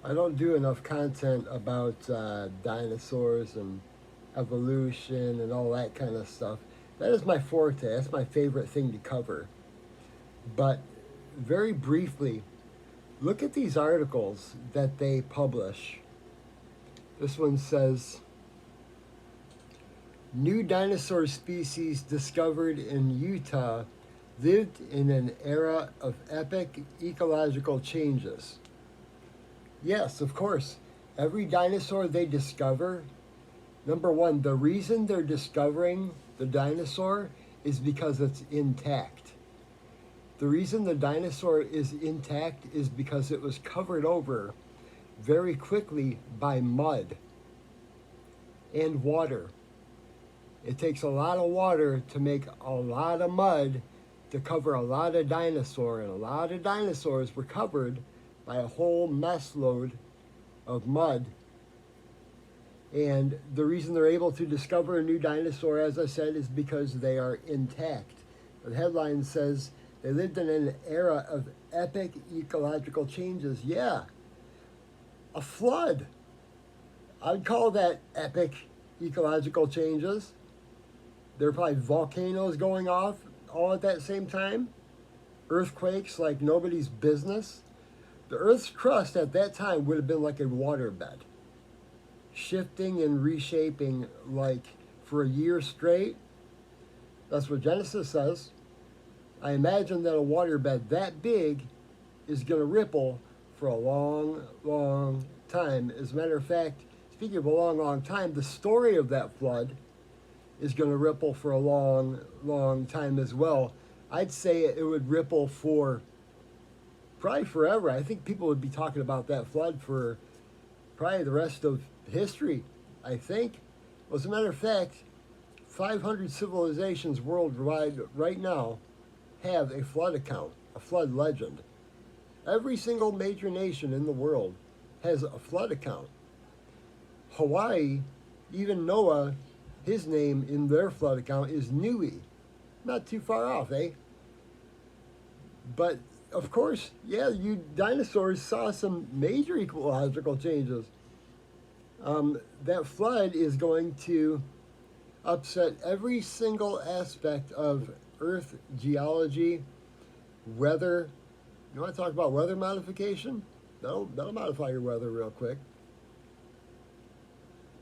I don't do enough content about dinosaurs and evolution and all that kind of stuff. That is my forte. That's my favorite thing to cover. But very briefly, look at these articles that they publish. This one says new dinosaur species discovered in Utah lived in an era of epic ecological changes. Yes, of course. Every dinosaur they discover, number one, the reason they're discovering the dinosaur is because it's intact. The reason the dinosaur is intact is because it was covered over very quickly by mud and water. It takes a lot of water to make a lot of mud to cover a lot of dinosaur, and a lot of dinosaurs were covered by a whole mess load of mud. And the reason they're able to discover a new dinosaur, as I said, is because they are intact. The headline says they lived in an era of epic ecological changes. Yeah, a flood. I'd call that epic ecological changes. There are probably volcanoes going off all at that same time, earthquakes like nobody's business. The Earth's crust at that time would have been like a waterbed, shifting and reshaping like for a year straight. That's what Genesis says. I imagine that a waterbed that big is going to ripple for a long, long time. As a matter of fact, speaking of a long, long time, the story of that flood is going to ripple for a long, long time as well. I'd say it would ripple for probably forever. I think people would be talking about that flood for probably the rest of history, I think. Well, as a matter of fact, 500 civilizations worldwide right now have a flood account, a flood legend. Every single major nation in the world has a flood account. Hawaii, even Noah, his name in their flood account is Nui. Not too far off, eh? But of course, yeah, you dinosaurs saw some major ecological changes. That flood is going to upset every single aspect of Earth geology, weather. You want to talk about weather modification? That'll modify your weather real quick.